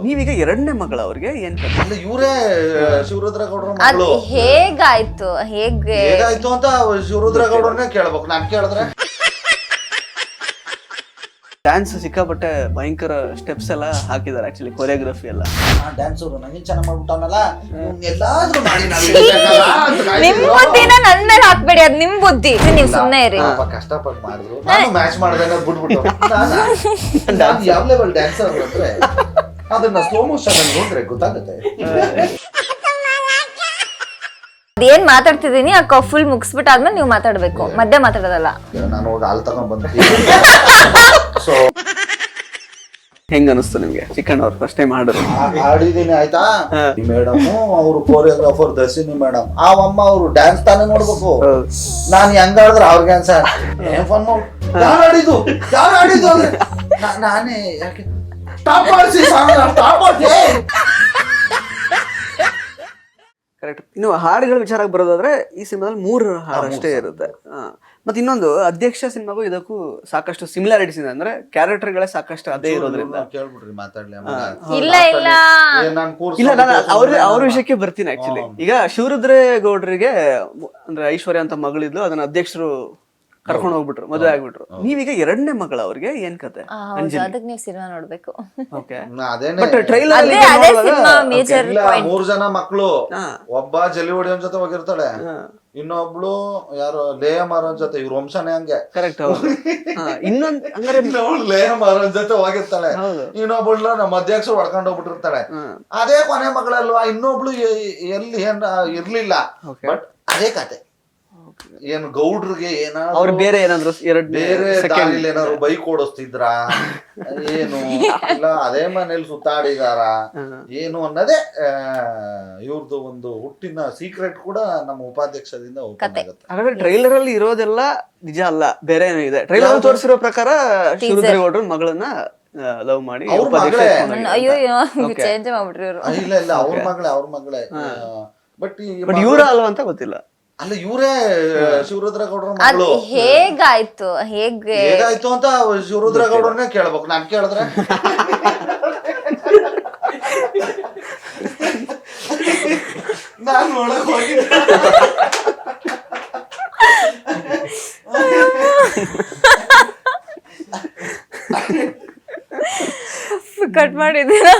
ನೀವೀಗ ಎರಡನೇ ಮಗಳ ಅವ್ರಿಗೆ ಏನ್ ಕಥೆ? ಅಂದ್ರೆ ಇವರೇ ಶಿವರುದ್ರಗೌಡರ ಅದ್ ಮಗಳು ಹೇಗಾಯ್ತು ಹೇಗಾಯ್ತು ಅಂತ ಶಿವರುದ್ರಗೌಡರನ್ನೇ ಕೇಳ್ಬೇಕು, ನಾನ್ ಕೇಳಿದ್ರೆ. ಡ್ಯಾನ್ಸ್ ಸಿಕ್ಕಾಪಟ್ಟೆ ಭಯಂಕರ ಸ್ಟೆಪ್ಸ್ ಎಲ್ಲ ಹಾಕಿದ್ದಾರೆ, ಆಕ್ಚುಲಿ ಕೊರಿಯೋಗ್ರಫಿ ಎಲ್ಲ. ಡ್ಯಾನ್ಸ್ ಅವರು ನಂಗೆ ಚೆನ್ನಾಗಿ ಮಾಡ್ಬಿಟ್ಟವನಲ್ಲ, ಎಲ್ಲಾದ್ರೂ ಮಾಡಿ ನಿಮ್ ಬುದ್ಧಿನ ನನ್ ಮೇಲೆ ಹಾಕ್ಬೇಡಿ, ಅದ್ ನಿಮ್ ಬುದ್ಧಿ, ನೀವ್ ಸುಮ್ನೆ ಇರಿ. ಕಷ್ಟಪಟ್ಟು ಮಾಡಿದ್ರು, ನಾನು ಮ್ಯಾಚ್ ಮಾಡ್ದೆ ಬಿಟ್ಬಿಟ್ಟು. ನಾನು ಯಾವ ಲೆವೆಲ್ ಡ್ಯಾನ್ಸರ್ ಅಂದ್ರೆ ಅದನ್ನ ಸ್ಲೋ ಮೋಷನ್ ಅಲ್ಲಿ ನೋಡ್ರೆ ಗೊತ್ತಾಗುತ್ತೆ. ಅದೇನ್ ಮಾತಾಡ್ತಿದೀನಿ ಆ ಫುಲ್ ಮುಗಿಸ್ಬಿಟ್ಟು ಆದ್ಮೇಲೆ ನೀವು ಮಾತಾಡ್ಬೇಕು, ಮಧ್ಯೆ ಮಾತಾಡೋದಲ್ಲ. ನಾನು ಹೋಗಿ ಹಾಲು ತಗೊಂಡ್ ಬಂದ್ವಿ. ಸೊ ಹೆಂಗ ಅನಿಸ್ತು ನಿಮ್ಗೆ ಚಿಕ್ಕಣ್ಣ ಅವ್ರು ಫಸ್ಟ್ ಟೈಮ್ ಆಡಿದ್ರು? ಆಡಿದೀನಿ ಆಯ್ತಾ. ಮೇಡಮ್ ಅವರು ಕೋರಿಯೋಗ್ರಾಫರ್ ದರ್ಶಿನಿ ಮೇಡಮ್, ಆ ಅಮ್ಮ ಅವರು ಡ್ಯಾನ್ಸ್ ತಾನೇ ನೋಡ್ಬೇಕು. ನಾನ್ ಹೆಂಗ್ ಆಡಿದ್ರೆ ಅವ್ರಿಗೆ ಅನ್ಸರ್ ಏನ್ ಫನ್ ಯಾರು ಆಡಿದ್ದು ಅಂದ್ರೆ ನಾನೇ. ಯಾಕೆ ಟಾಪ್ ಆಡಿಸಿ ಟಾಪ್ ಆಡಿ. ಕರೆಕ್ಟ್. ಇನ್ನು ಹಾಡುಗಳ ವಿಚಾರಕ್ಕೆ ಬರೋದಾದ್ರೆ ಈ ಸಿನಿಮಾದಲ್ಲಿ 3 ಹಾಡು ಅಷ್ಟೇ ಇರುತ್ತೆ. ಮತ್ತೆ ಇನ್ನೊಂದು ಅಧ್ಯಕ್ಷ ಸಿನಿಮಾಗೂ ಇದಕ್ಕೂ ಸಾಕಷ್ಟು ಸಿಮಿಲಾರಿಟೀಸ್ ಇದೆ, ಅಂದ್ರೆ ಕ್ಯಾರೆಕ್ಟರ್ಗಳೇ ಸಾಕಷ್ಟು ಅದೇ ಇರೋದ್ರಿಂದ. ಕೇಳ್ಬಿಡ್ರಿ ಮಾತಾಡ್ಲಿ. ಇಲ್ಲ ಇಲ್ಲ ಇಲ್ಲ, ನಾನು ಅವ್ರ ವಿಷಯಕ್ಕೆ ಬರ್ತೀನಿ. ಆಕ್ಚುಲಿ ಈಗ ಶಿವರುದ್ರೇಗೌಡರಿಗೆ ಅಂದ್ರೆ ಐಶ್ವರ್ಯ ಅಂತ ಮಗಳಿದ್ಲು, ಅದನ್ನ ಅಧ್ಯಕ್ಷರು ಕರ್ಕೊಂಡು ಹೋಗ್ಬಿಟ್ರು, ಮದುವೆ ಆಗ್ಬಿಟ್ರು. ನೀವೀಗ ಎರಡನೇ ಮಗಳ ಅವ್ರಿಗೆ ಏನ್ ಕತೆ? ಅದಕ್ಕೆ ನೀವು ಸಿನಿಮಾ ನೋಡ್ಬೇಕು. ಬಟ್ ಟ್ರೈಲರ್ 3 ಜನ ಮಕ್ಕಳು, ಒಬ್ಬ ಜಲ್ಲಿ ಹೊಡಿಯೋನ್ ಜೊತೆ ಹೋಗಿರ್ತಾಳೆ, ಇನ್ನೊಬ್ಳು ಯಾರು ಲೇಹ ಮಾರೋನ್ ಜೊತೆ, ಇವ್ರ ವಂಶನೇ ಹಂಗೆ. ಕರೆಕ್ಟ್. ಇನ್ನೊಂದ್ ಹಂಗಾರೆ ಲೇಹ ಮಾರೋನ್ ಜೊತೆ ಹೋಗಿರ್ತಾಳೆ, ಇನ್ನೊಬ್ಳು ನಮ್ಮ ಅಧ್ಯಕ್ಷರು ಹೊಡ್ಕೊಂಡು ಹೋಗ್ಬಿಟ್ಟಿರ್ತಾಳೆ. ಅದೇ ಕೊನೆ ಮಗಳಲ್ವಾ, ಇನ್ನೊಬ್ಳು ಎಲ್ಲಿ ಏನ್ ಇರ್ಲಿಲ್ಲ, ಬಟ್ ಅದೇ ಕತೆ. ಏನು ಗೌಡ್ರಿಗೆ ಏನಾದ್ರು ಬೇರೆ ಏನಾದ್ರು ಬೇರೆ ದಾರಿಲಿ ಏನಾದ್ರು ಬೈಕ್ ಓಡಿಸ್ತಿದ್ರ ಏನು ಇಲ್ಲ, ಅದೇ ಮನೇಲಿ ಸುತ್ತಾಡಿದಾರ ಏನು ಅನ್ನೋದೇ ಇವ್ರದ್ದು ಒಂದು ಹುಟ್ಟಿನ ಸೀಕ್ರೆಟ್ ಕೂಡ ನಮ್ಮ ಉಪಾಧ್ಯಕ್ಷದಿಂದ ಓಪನ್ ಆಗುತ್ತೆ. ಹಾಗಾದ್ರೆ ಟ್ರೈಲರ್ ಅಲ್ಲಿ ಇರೋದೆಲ್ಲ ನಿಜ ಅಲ್ಲ, ಬೇರೆ ಏನೋ ಇದೆ. ಟ್ರೈಲರ್ ಅಲ್ಲಿ ತೋರಿಸಿರೋ ಪ್ರಕಾರ ಶಿವರುದ್ರೇಗೌಡರ ಮಗಳನ್ನ ಲವ್ ಮಾಡಿ ಚೇಂಜ್ ಮಾಡ್ಬಿಟ್ರಿ ಇವ್ರು. ಇಲ್ಲ ಅವ್ರ ಮಗಳೇ ಬಟ್ ಇವ್ರ ಅಲ್ವಾ ಅಂತ ಗೊತ್ತಿಲ್ಲ. ಅಲ್ಲ ಇವರೇ ಶಿವರುದ್ರಗೌಡರ ಮಗಳು. ಹೇಗಾಯ್ತು ಅಂತ ಶಿವರುದ್ರಗೌಡರನ್ನೇ ಕೇಳ್ಬೇಕು, ನಾನ್ ಕೇಳಿದ್ರೆ. ನಾನು ಒಳಗೆ ಹೋಗಿದ್ದೆ, ಕಟ್ ಮಾಡಿದ್ದೀರಾ?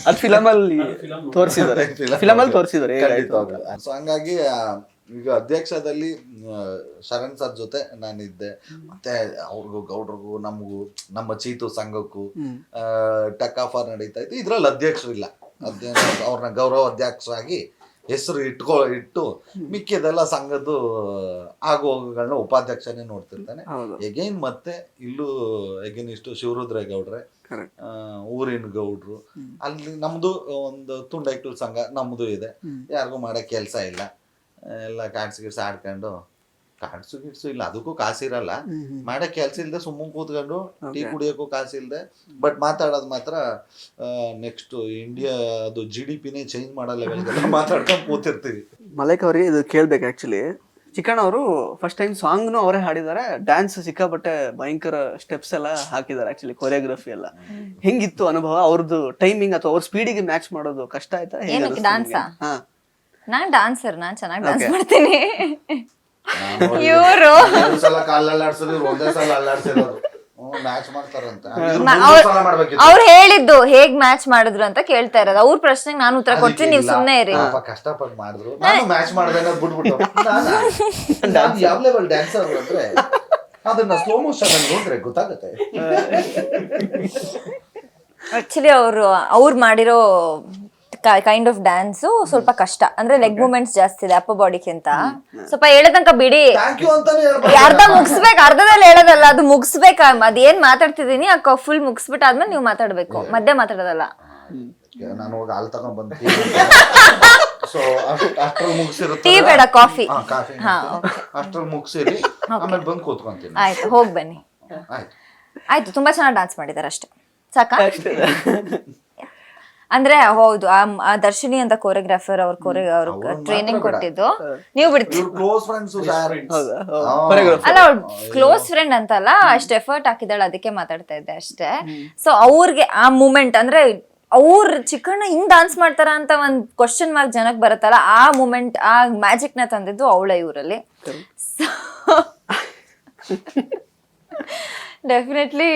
ಅದು ಫಿಲಮ್ ಅಲ್ಲಿ ತೋರಿಸಿದ್ದಾರೆ. ಸೊ ಹಂಗಾಗಿ ಈಗ ಅಧ್ಯಕ್ಷದಲ್ಲಿ ಶರಣ್ ಸರ್ ಜೊತೆ ನಾನಿದ್ದೆ, ಮತ್ತೆ ಅವ್ರಿಗೂ ಗೌಡ್ರಿಗೂ ನಮಗೂ ನಮ್ಮ ಚೀತು ಸಂಘಕ್ಕೂ ಟಕ್ ಆಫರ್ ನಡೀತಾ ಇತ್ತು. ಇದ್ರಲ್ಲಿ ಅಧ್ಯಕ್ಷರು ಇಲ್ಲ, ಅವ್ರನ್ನ ಗೌರವ ಅಧ್ಯಕ್ಷರಾಗಿ ಹೆಸರು ಇಟ್ಟು ಮಿಕ್ಕಿದೆಲ್ಲ ಸಂಘದ್ದು ಆಗು ಹೋಗುಗಳನ್ನ ಉಪಾಧ್ಯಕ್ಷನೇ ನೋಡ್ತಿರ್ತಾನೆ. ಎಗೈನ್ ಮತ್ತೆ ಇಲ್ಲೂ ಎಗೇನಿಷ್ಟು ಶಿವರುದ್ರೇಗೌಡ್ರೆ, ಊರಿನ ಗೌಡ್ರು, ಅಲ್ಲಿ ನಮ್ದು ಒಂದು ತುಂಡೈಕ್ಳು ಸಂಘ ನಮ್ದು ಇದೆ. ಯಾರಿಗೂ ಮಾಡಕ್ ಕೆಲ್ಸ ಇಲ್ಲ, ಎಲ್ಲ ಕಾಡ್ಸು ಗಿಡ್ಸು ಆಡ್ಕೊಂಡು, ಕಾಡ್ಸು ಗಿಡ್ಸು ಇಲ್ಲ ಅದಕ್ಕೂ ಕಾಸಿರಲ್ಲ, ಮಾಡಕ್ ಕೆಲ್ಸ ಇಲ್ದೆ ಸುಮ್ಮನೆ ಕೂತ್ಕೊಂಡು ಟೀ ಕುಡಿಯೋಕ್ಕೂ ಕಾಸಿಲ್ದೆ, ಬಟ್ ಮಾತಾಡೋದು ಮಾತ್ರ ನೆಕ್ಸ್ಟ್ ಇಂಡಿಯಾ ಅದು GDPನೇ ಚೇಂಜ್ ಮಾಡೋ ಲೆವೆಲ್ಗೆಲ್ಲ ಮಾತಾಡ್ಕೊಂಡು ಕೂತಿರ್ತೀವಿ. ಮಲೈಕ್ ಅವ್ರಿಗೆ ಇದು ಕೇಳ್ಬೇಕು. ಆಕ್ಚುಲಿ ಚಿಕ್ಕಣ್ಣ ಅವರು ಫಸ್ಟ್ ಟೈಮ್ ಸಾಂಗ್ನು ಅವರೇ ಹಾಡಿದ್ದಾರೆ, ಡ್ಯಾನ್ಸ್ ಸಿಕ್ಕಾಪಟ್ಟೆ ಭಯಂಕರ ಸ್ಟೆಪ್ಸ್ ಎಲ್ಲ ಹಾಕಿದ್ದಾರೆ, ಆಕ್ಚುಲಿ ಕೊರಿಯೋಗ್ರಫಿ ಎಲ್ಲ. ಹೆಂಗಿತ್ತು ಅನುಭವ? ಅವ್ರದ್ದು ಟೈಮಿಂಗ್ ಅಥವಾ ಅವ್ರ ಸ್ಪೀಡಿಗೆ ಮ್ಯಾಚ್ ಮಾಡೋದು ಕಷ್ಟ ಆಯ್ತಾ? ನಾನ್ ಡಾನ್ಸರ್, ನಾನ್ ಚೆನ್ನಾಗಿ ಡ್ಯಾನ್ಸ್ ಮಾಡ್ತೀನಿ. ಇವರು ಸಲ ಕಾಲಲ್ಲಾಡ್ಸೋದು, ಇವ್ರು ಒಂದೇ ಸಲ ಅಲ್ಲಾಡ್ಸಿರೋದು. ಮ್ಯಾಚ್ ಮಾಡ್ತಾರಂತ ಅವ್ರು ಹೇಳಿದ್ದು ಹೇಗ್ ಮ್ಯಾಚ್ ಮಾಡಿದ್ರು ಅಂತ ಕೇಳ್ತಾ ಇರೋದು. ಅವ್ರ ಪ್ರಶ್ನೆಗೆ ನಾನು ಉತ್ತರ ಕೊಡ್ತೀನಿ, ನೀವು ಸುಮ್ನೆ ಇರಿ. ಕಷ್ಟಪಟ್ಟು ಮಾಡಿದ್ರು, ನಾನು ಮ್ಯಾಚ್ ಮಾಡ್ದೆ ಬಿಟ್ಬಿಟ್ಟು. ಯಾವ ಲೆವೆಲ್ ಡ್ಯಾನ್ಸರ್ ಅಂದ್ರೆ ಅದನ್ನ ಸ್ಲೋ ಮೋಷನ್ ಅಲ್ಲಿ ನೋಡ್ರೆ ಗೊತ್ತಾಗುತ್ತೆ. ಆಕ್ಚುಲಿ ಅವ್ರು ಮಾಡಿರೋ ಕೈಂಡ್ ಆಫ್ ಡ್ಯಾನ್ಸ್ ಸ್ವಲ್ಪ ಕಷ್ಟ, ಅಂದ್ರೆ ಲೆಗ್ ಮೂವ್ಮೆಂಟ್ಸ್ ಜಾಸ್ತಿ ಇದೆ ಅಪ್ಪ ಬಾಡಿಗಿಂತ. ಸ್ವಲ್ಪ ಹೇಳತನಕ ಬಿಡಿ, ಅರ್ಧ ಮುಗಿಸ್ಬೇಕು, ಅರ್ಧದಲ್ಲಿ ಹೇಳೋದಲ್ಲ, ಅದು ಮುಗಿಸ್ಬೇಕ. ಅದೇನ್ ಮಾತಾಡ್ತಿದೀನಿ ಆ ಫುಲ್ ಮುಗಿಸ್ಬಿಟ್ಟು ಆದ್ಮೇಲೆ ನೀವು ಮಾತಾಡ್ಬೇಕು, ಮಧ್ಯೆ ಮಾತಾಡೋದಲ್ಲ. ನಾನು ಹೋಗಿ ಹಾಲು ತಗೊಂಡ್ ಬಂದ್ತೀನಿ. ಸೊ ಅಷ್ಟ್ರಲ್ಲಿ ಮುಗಿಸಿರುತ್ತೆ, ಟೀ ಬೇಡ, ಕಾಫಿ. ಅಷ್ಟ್ರಲ್ಲಿ ಮುಗಿಸಿರಿ, ಆಮೇಲೆ ಬಂದು ಕೂತ್ಕೊಂತೀನಿ. ಆಯ್ತು, ಹೋಗ್ ಬನ್ನಿ. ಆಯ್ತು, ತುಂಬಾ ಚೆನ್ನಾಗಿ ಡ್ಯಾನ್ಸ್ ಮಾಡಿದಾರೆ ಅಷ್ಟೇ, ಸಾಕಾ? ಅಂದ್ರೆ ಹೌದು ಆ ದರ್ಶಿನಿ ಅಂತ ಕೋರಿಯೋಗ್ರಾಫರ್ ಅವ್ರ ಟ್ರೈನಿಂಗ್ ಕೊಟ್ಟಿದ್ದು. ನೀವು ಬಿಡ್ತೀವಿ ಕ್ಲೋಸ್ ಫ್ರೆಂಡ್ಸ್ ಅಲ್ಲ, ಅವ್ಳು ಕ್ಲೋಸ್ ಫ್ರೆಂಡ್ ಅಂತಲ್ಲ, ಅಷ್ಟು ಎಫರ್ಟ್ ಹಾಕಿದಾಳೆ, ಅದಕ್ಕೆ ಮಾತಾಡ್ತಾ ಇದ್ದೆ ಅಷ್ಟೇ. ಸೊ ಅವ್ರಿಗೆ ಆ ಮೂಮೆಂಟ್ ಅಂದ್ರೆ ಅವ್ರ ಚಿಕ್ಕಣ್ಣ ಹಿಂಗ್ ಡಾನ್ಸ್ ಮಾಡ್ತಾರ ಅಂತ ಒಂದ್ ಕ್ವಶನ್ ಮಾರ್ಕ್ ಜನಕ್ ಬರುತ್ತಲ್ಲ, ಆ ಮೂಮೆಂಟ್, ಆ ಮ್ಯಾಜಿಕ್ ನ ತಂದಿದ್ದು ಅವಳ ಇವರಲ್ಲಿ. ಡೆಫಿನೆಟ್ಲಿ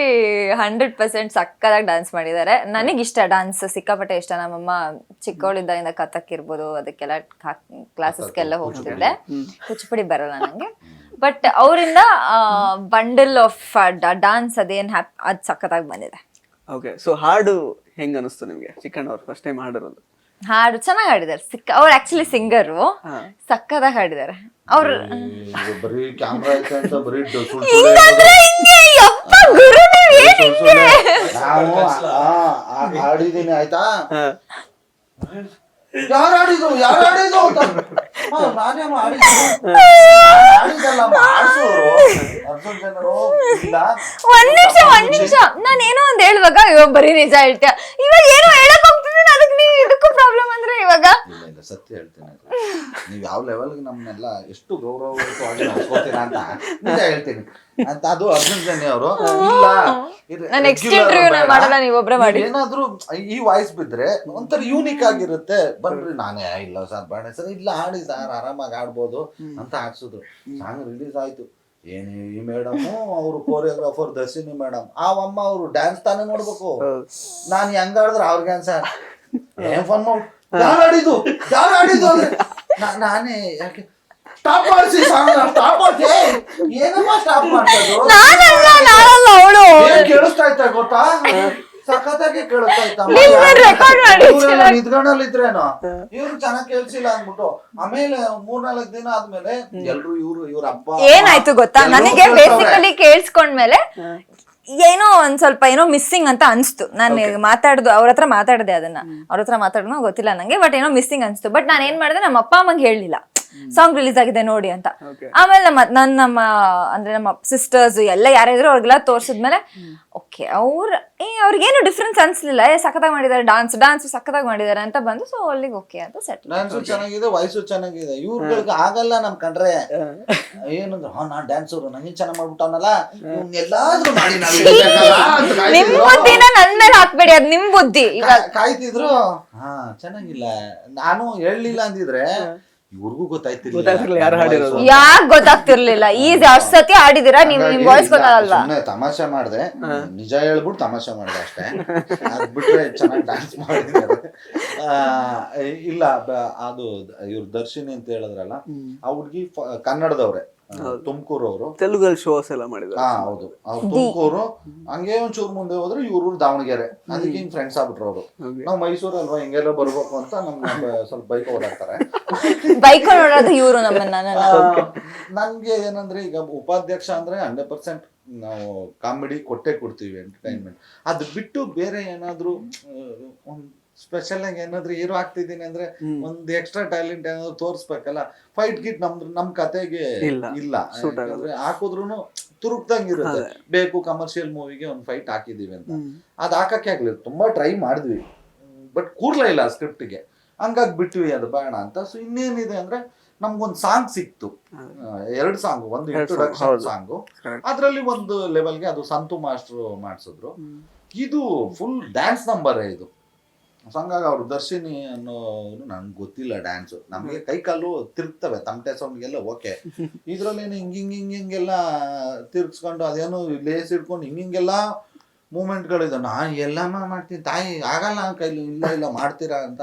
100% ಸಕ್ಕದಾಗಿ ಡಾನ್ಸ್ ಮಾಡಿದ್ದಾರೆ. ನನಗಿಷ್ಟ ಡಾನ್ಸ್, ಸಿಕ್ಕಾಪಟ್ಟೆ ಇಷ್ಟ. ನಮ್ಮಮ್ಮ ಚಿಕ್ಕವಳಿದ್ದಾಗಿಂದ ಕಥಕ್ ಇರ್ಬೋದು ಅದಕ್ಕೆಲ್ಲ ಕ್ಲಾಸಸ್ಗೆಲ್ಲ ಹೋಗ್ತಿದ್ದೆ. ಕುಚಿಪುಡಿ ಬರಲ್ಲ ನಂಗೆ, ಬಟ್ ಅವರಿಂದ ಬಂಡಲ್ ಆಫ್ ಡಾನ್ಸ್ ಅದೇನ್ ಅದ್ ಸಕ್ಕತ್ತಾಗಿ ಬಂದಿದೆ. ಓಕೆ, ಸೊ ಹಾಡು ಹೆಂಗ್ ಅನಿಸ್ತು ನಿಮ್ಗೆ? ಚಿಕ್ಕಣ್ಣ ಅವ್ರು ಫಸ್ಟ್ ಟೈಮ್ ಹಾಡಿರೋದು. ಹಾಡು ಚೆನ್ನಾಗಿ ಹಾಡಿದ್ದಾರೆ. ಅವ್ರು ಆಕ್ಚುಲಿ ಸಿಂಗರು, ಸಕ್ಕದಾಗಿ ಹಾಡಿದ್ದಾರೆ ಅವ್ರು. ಬರೀ ಕ್ಯಾಮ್ರಾ ಐತೆ ಅಂತ ಬರೀ ಹಾಡಿದೀನಿ ಆಯ್ತಾ. ಯಾರು ಆಡಿದ್ರು ಅಂತ ನಾನೇ ಒಂದ್ ನಿಮಿಷ ನಾನೇನೋ ಒಂದ್ ಹೇಳುವಾಗ ಇವಾಗ ಬರೀ ನಿಜ ಹೇಳ್ತೀಯ, ಇವಾಗ ಏನೋ ಹೇಳಕ್ ಹೋಗ್ತಿದ್ದೀನಿ, ಅದಕ್ಕೆ ನೀವು ಇದಕ್ಕೂ ಪ್ರಾಬ್ಲಮ್ ಅಂದ್ರೆ ಇವಾಗ. ಇಲ್ಲ ಸತ್ಯ ಹೇಳ್ತೀನಿ, ನೀವ್ ಯಾವ ಲೆವೆಲ್ಗೆ ನಮ್ಮನ್ನೆಲ್ಲ ಎಷ್ಟು ಗೌರವಯುತವಾಗಿ ನಡ್ಸ್ಕೊತೀರಾ ಅಂತ ನಿಜ ಹೇಳ್ತೀನಿ ಅಂತ. ಅದು ಅರ್ಜುನ್ ಜನ್ಯ ಅವರು ಏನಾದ್ರು ಈ ವಾಯ್ಸ್ ಬಿದ್ರೆ ಒಂಥರ ಯೂನಿಕ್ ಆಗಿರುತ್ತೆ. ಬನ್ರಿ ನಾನೇ ಇಲ್ಲ ಸರ್ ಬೇಡ ಸರ್, ಇಲ್ಲ ಆಡಿ ಸರ್ ಆರಾಮಾಗಿ ಆಡ್ಬೋದು ಅಂತ ಆಡ್ಸಿದ್ರು. ಸಾಂಗ್ ರಿಲೀಸ್ ಆಯ್ತು, ಏನು ಈ ಮೇಡಮ್ ಅವರು ಕೋರಿಯೋಗ್ರಾಫರ್ ದರ್ಶಿನಿ ಮೇಡಮ್, ಅಮ್ಮ ಅವರು ಡ್ಯಾನ್ಸ್ ತಾನೇ ನೋಡ್ಬೇಕು. ನಾನ್ ಹೆಂಗ್ ಆಡಿದ್ರೆ ಅವ್ರಿಗೆ ಸರ್ ಏನ್ ಫನ್ ಮಾಡ್ ಯಾರು ಆಡಿದ್ದು ಅಂದ್ರೆ ನಾನೇ ಯಾಕೆ ಸ್ಟಾಪ್ ಮಾಡಿಸಿ ಸ್ಟಾಪ್ ಮಾಡಿ ಏನಮ್ಮ ಸ್ಟಾಪ್ ಮಾಡ್ತದ್ದು ಕೇಳಿಸ್ತಾ ಇತ್ತ ಗೊತ್ತಾ, ಸಖತ್ತಾಗಿ ಕೇಳಿಸ್ತಾ ಇತ್ತ. ನಿದ್ಗಣ್ಣಲ್ಲಿ ಇದ್ರೇನೋ ಇವ್ರು ಚೆನ್ನಾಗ್ ಕೇಳ್ಸಿಲ್ಲ ಅಂದ್ಬಿಟ್ಟು ಆಮೇಲೆ 3-4 ದಿನ ಆದ್ಮೇಲೆ ಎಲ್ರು ಇವ್ರ ಹಬ್ಬ ಏನಾಯ್ತು ಗೊತ್ತಾ, ನನಗೆ ಬೇಸಿಕಲಿ ಕೇಳಿಸ್ಕೊಂಡ್ಮೇಲೆ ಏನೋ ಒಂದ್ ಸ್ವಲ್ಪ ಏನೋ ಮಿಸ್ಸಿಂಗ್ ಅಂತ ಅನ್ಸ್ತು. ನಾನು ಅವ್ರ ಹತ್ರ ಮಾತಾಡ್ದೆ, ಅವ್ರ ಹತ್ರ ಮಾತಾಡೋಣ ಗೊತ್ತಿಲ್ಲ ನಂಗೆ, ಬಟ್ ಏನೋ ಮಿಸ್ಸಿಂಗ್ ಅನ್ಸ್ತು. ಬಟ್ ನಾನು ಏನ್ ಮಾಡಿದೆ, ನಮ್ಮ ಅಪ್ಪ ಅಮ್ಮಂಗೆ ಹೇಳಲಿಲ್ಲ ಸಾಂಗ್ ರಿಲೀಸ್ ಆಗಿದೆ ನೋಡಿ ಅಂತ. ಆಮೇಲೆ ನಮ್ಮ ಅಂದ್ರೆ ನಮ್ಮ ಸಿಸ್ಟರ್ಸ್ ಎಲ್ಲ ಯಾರಿದ್ರು ಅವ್ರಿಗೆಲ್ಲ ತೋರ್ಸಿದ್ಮೇಲೆ ಓಕೆ ಅವ್ರಿಗೇನು ಡಿಫ್ರೆನ್ಸ್ ಅನ್ಸ್ಲಿಲ್ಲ, ಸಖತ್ತಾಗಿ ಮಾಡಿದ್ದಾರೆ, ಡಾನ್ಸ್ ಸಖತ್ತಾಗಿ ಮಾಡಿದ್ದಾರೆ ಅಂತ ಬಂದು. ಸೊ ಅಲ್ಲಿಗೆ ಓಕೆ ಅಂತ ಸೆಟ್ಲ್. ಡ್ಯಾನ್ಸು ಚೆನ್ನಾಗಿದೆ, ವಾಯ್ಸು ಚೆನ್ನಾಗಿದೆ. ಇವ್ರಿಗೆ ಆಗಲ್ಲ ನಮ್ ಕಂಡ್ರೆ ಏನಂದ್ರೆ ನಾನ್ ಡ್ಯಾನ್ಸರ್ ನಂಗೆ ಚೆನ್ನಾಗ್ ಮಾಡ್ಬಿಟ್ಟವನಲ್ಲ, ಎಲ್ಲಾದ್ರೂ ಮಾಡಿ ನಿಮ್ ಬುದ್ಧಿನ ನನ್ ಮೇಲೆ ಹಾಕ್ಬೇಡಿ, ಅದ್ ನಿಮ್ ಬುದ್ಧಿ. ಕಾಯ್ತಿದ್ರು. ಚೆನ್ನಾಗಿಲ್ಲ, ನಾನು ಹೇಳಲಿಲ್ಲ ಅಂದಿದ್ರೆ ಇವ್ರಿಗೂ ಗೊತ್ತಾಯ್ತಿರ್ಲಿಲ್ಲ ಯಾಕೆ ಗೊತ್ತಾಗ್ತಿರ್ಲಿಲ್ಲ. ಈಸಿ ಅಷ್ಟ್ ಸತಿ ಆಡಿದಿರಾ, ನಿಮ್ ವಾಯ್ಸ್ ಗೊತ್ತಾಗಲ್ವಾ? ತಮಾಷೆ ಮಾಡ್ದೆ, ನಿಜ ಹೇಳ್ಬಿಟ್ಟು ತಮಾಷೆ ಮಾಡ್ದೆ ಅಷ್ಟೇ. ಅದ್ ಬಿಟ್ರೆ ಚೆನ್ನಾಗಿ ಡ್ಯಾನ್ಸ್ ಮಾಡಿದ್ದಾರೆ. ಇಲ್ಲ ಅದು ಇವ್ರ ದರ್ಶಿನಿ ಅಂತ ಹೇಳಿದ್ರಲ್ಲ, ಆ ಹುಡ್ಗಿ ಕನ್ನಡದವ್ರೆ, ತುಮಕೂರು ಅವರು. ತೆಲುಗಲ್ಲಿ ಶೋಸ್ ಎಲ್ಲ ಮಾಡಿದ್ರು. ಹೌದು, ಅವ್ರು ತುಮಕೂರು. ಹಂಗೆ ಒಂಚೂರು ಮುಂದೆ ಹೋದ್ರೆ ಇವ್ರು ದಾವಣಗೆರೆ. ಅದಕ್ಕೆ ಹಿಂಗ್ ಫ್ರೆಂಡ್ಸ್ ಆಗ್ಬಿಟ್ರು ಅವರು. ನಾವ್ ಮೈಸೂರು ಅಲ್ವಾ, ಹಿಂಗೆಲ್ಲ ಬರ್ಬೇಕು ಅಂತ ನಮ್ಗೆ ಸ್ವಲ್ಪ ಬೈಕ್ ಓಡಾಡ್ತಾರೆ. ಬೈಕ್ ಓಡಾಡೋದು ಇವರು ನಮ್ಮನ್ನ. ನನ್ಗೆ ಏನಂದ್ರೆ ಈಗ ಉಪಾಧ್ಯಕ್ಷ ಅಂದ್ರೆ 100% ನಾವು ಕಾಮಿಡಿ ಕೊಟ್ಟೆ ಕೊಡ್ತೀವಿ, ಎಂಟರ್ಟೈನ್ಮೆಂಟ್. ಅದ್ ಬಿಟ್ಟು ಬೇರೆ ಏನಾದ್ರು ಒಂದ್ ಸ್ಪೆಷಲ್ ಆಗಿ ಏನಾದ್ರು ಹೀರೋ ಆಗ್ತಿದ್ದೀನಿ ಅಂದ್ರೆ ಒಂದ್ ಎಕ್ಸ್ಟ್ರಾ ಟ್ಯಾಲೆಂಟ್ ಏನಾದ್ರು ತೋರ್ಸ್ಬೇಕಲ್ಲ. ಫೈಟ್ ಗಿಟ್ ನಮ್ ಕತೆಗೆ ಇಲ್ಲ, ಹಾಕಿದ್ರು ತುರುಕ್ದಂಗಿರುತ್ತೆ. ಬೇಕು ಕಮರ್ಷಿಯಲ್ ಮೂವಿಗೆ ಒಂದ್ ಫೈಟ್ ಹಾಕಿದೀವಿ ಅಂತ, ಅದ್ ಹಾಕಕ್ಕೆ ಆಗ್ಲಿಲ್ಲ. ತುಂಬಾ ಟ್ರೈ ಮಾಡಿದ್ವಿ, ಬಟ್ ಕೂರ್ಲೇ ಇಲ್ಲ ಸ್ಕ್ರಿಪ್ಟ್ಗೆ, ಹಂಗಾಗಿ ಬಿಟ್ವಿ, ಅದು ಬೇಡ ಅಂತ. ಸೊ ಇನ್ನೇನಿದೆ ಅಂದ್ರೆ ನಮ್ಗೊಂದ್ ಸಾಂಗ್ ಸಿಕ್ತು, 2 ಸಾಂಗ್, ಒಂದು ಇಂಟ್ರೊಡಕ್ಷನ್ ಸಾಂಗು, ಅದ್ರಲ್ಲಿ ಒಂದು ಲೆವೆಲ್ಗೆ ಅದು ಸಂತು ಮಾಸ್ಟ್ರು ಮಾಡ್ಸಿದ್ರು. ಇದು ಫುಲ್ ಡ್ಯಾನ್ಸ್ ನಂಬರ್ ಇದು. ಹಂಗಾಗಿ ಅವ್ರು ದರ್ಶಿನಿ ಅನ್ನೋರು ನನ್ಗೆ ಗೊತ್ತಿಲ್ಲ ಡ್ಯಾನ್ಸು, ನಮಗೆ ಕೈ ಕಾಲು ತಿರುಗ್ತವೆ, ತಮಟೆ ಸೌಂಡ್ಗೆಲ್ಲ ಓಕೆ. ಇದ್ರಲ್ಲೇನು ಹಿಂಗೆಲ್ಲ ತಿರ್ಗಿಸ್ಕೊಂಡು ಅದೇನು ಲೇಸ್ ಇಟ್ಕೊಂಡು ಹಿಂಗೆಲ್ಲ ಮೂಮೆಂಟ್ಗಳಿದೆ. ನಾನು ಎಲ್ಲಮ್ಮ ಮಾಡ್ತೀನಿ ತಾಯಿ, ಆಗಲ್ಲ ಕೈಲಿ, ಇಲ್ಲ ಮಾಡ್ತೀರಾ ಅಂತ.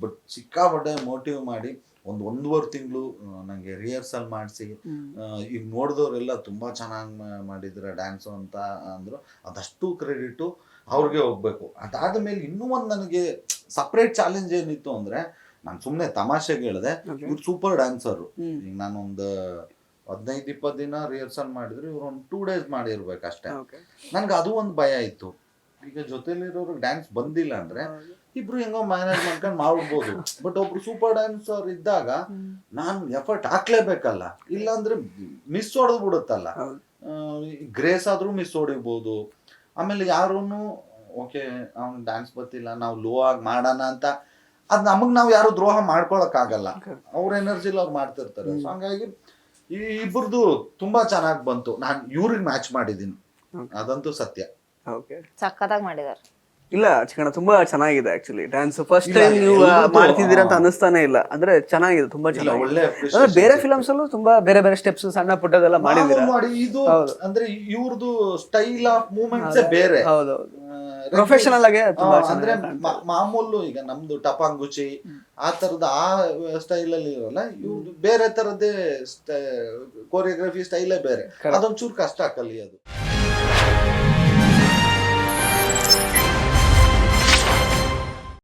ಬಟ್ ಸಿಕ್ಕಾಪಟ್ಟೆ ಮೋಟಿವ್ ಮಾಡಿ 1.5 ತಿಂಗಳು ನಂಗೆ ರಿಹರ್ಸಲ್ ಮಾಡಿಸಿ, ಈಗ ನೋಡಿದವರೆಲ್ಲ ತುಂಬಾ ಚೆನ್ನಾಗಿ ಮಾಡಿದ್ರೆ ಡ್ಯಾನ್ಸು ಅಂತ ಅಂದ್ರು. ಅದಷ್ಟು ಕ್ರೆಡಿಟು ಅವ್ರಿಗೆ ಹೋಗ್ಬೇಕು. ಅದಾದ್ಮೇಲೆ ಇನ್ನೂ ಒಂದು ನನಗೆ ಸಪ್ರೇಟ್ ಚಾಲೆಂಜ್ ಏನಿತ್ತು ಅಂದ್ರೆ, ನಾನು ಸುಮ್ಮನೆ ತಮಾಷೆಗೆ ಹೇಳಿದೆ, ಇವ್ರು ಸೂಪರ್ ಡ್ಯಾನ್ಸರು. ಈಗ ನಾನೊಂದು 15-20 ದಿನ ರಿಹರ್ಸಲ್ ಮಾಡಿದ್ರು, ಇವ್ರು ಒಂದು 2 days ಮಾಡಿರ್ಬೇಕಷ್ಟೇ. ನನ್ಗೆ ಅದು ಒಂದು ಭಯ ಇತ್ತು. ಈಗ ಜೊತೆಲಿರೋರು ಡ್ಯಾನ್ಸ್ ಬಂದಿಲ್ಲ ಅಂದ್ರೆ ಇಬ್ರು ಹೆಂಗೋ ಮ್ಯಾನೇಜ್ ಮಾಡ್ಕೊಂಡು ಮಾಡ್ಬೋದು. ಬಟ್ ಒಬ್ರು ಸೂಪರ್ ಡ್ಯಾನ್ಸರ್ ಇದ್ದಾಗ ನಾನು ಎಫರ್ಟ್ ಹಾಕ್ಲೇಬೇಕಲ್ಲ, ಇಲ್ಲಾಂದ್ರೆ ಮಿಸ್ ಹೊಡೆದ್ ಬಿಡುತ್ತಲ್ಲ. ಗ್ರೇಸ್ ಆದ್ರೂ ಮಿಸ್ ಹೊಡಿಬಹುದು. ಆಮೇಲೆ ಯಾರೂ ಓಕೆ ಅವ್ನು ಡ್ಯಾನ್ಸ್ ಬರ್ತಿಲ್ಲ ನಾವು ಲೋ ಆಗಿ ಮಾಡೋಣ ಅಂತ ಅದ್ ನಮಗ್ ನಾವ್ ಯಾರು ದ್ರೋಹ ಮಾಡ್ಕೊಳಕ್ ಆಗಲ್ಲ. ಅವ್ರ ಎನರ್ಜಿಲಿ ಅವ್ರು ಮಾಡ್ತಿರ್ತಾರೆ. ಸೊ ಹಂಗಾಗಿ ಈ ಇಬ್ಬರದು ತುಂಬಾ ಚೆನ್ನಾಗಿ ಬಂತು. ನಾನ್ ಇವ್ರಿಗೆ ಮ್ಯಾಚ್ ಮಾಡಿದೀನಿ, ಅದಂತೂ ಸತ್ಯ. ಓಕೆ, ಸಖತ್ತಾಗಿ ಮಾಡಿದಾರೆ. ಇಲ್ಲ ಚಿಕ್ಕಣ್ಣ ತುಂಬಾ ಚೆನ್ನಾಗಿದೆ ಆಕ್ಚುಲಿ ಡ್ಯಾನ್ಸ್. ಫಸ್ಟ್ ಟೈಮ್ ನೀವು ಮಾಡ್ತಿದ್ದೀರಾ ಅಂತ ಅನಿಸ್ತಾನೆ ಇಲ್ಲ, ಅಂದ್ರೆ ಚೆನ್ನಾಗಿದೆ, ತುಂಬಾ ಚೆನ್ನಾಗಿದೆ. ಒಳ್ಳೆ ಅಂದ್ರೆ ಬೇರೆ ಫಿಲಮ್ಸ್ ಅಲ್ಲೂ ತುಂಬಾ ಬೇರೆ ಬೇರೆ ಸ್ಟೆಪ್ಸ್ ಸಣ್ಣ ಪುಟ್ಟದೆಲ್ಲ ಮಾಡಿದೀರಾ. ಮಾಡಿ ಇದು ಅಂದ್ರೆ ಇವ್ರದ್ದು ಸ್ಟೈಲ್ ಆಫ್ ಮೂವ್ಮೆಂಟ್ಸ್ ಬೇರೆ. ಹೌದೌದು, ಪ್ರೊಫೆಷನಲ್ ಆಗಿ ತುಂಬಾ ಅಂದ್ರೆ ಮಾಮೂಲು ಈಗ ನಮ್ದು ಟಪಾಂಗುಚಿ ಆ ತರದ ಆ ಸ್ಟೈಲ್ ಅಲ್ಲಿ ಇರಲ್ಲ, ಇವ್ರದ್ದು ಬೇರೆ ತರದ್ದೇ ಕೊರಿಯೋಗ್ರಫಿ ಸ್ಟೈಲೇ ಬೇರೆ. ಅದೊಂಚೂರು ಕಷ್ಟ ಕಲಿಯೋದು.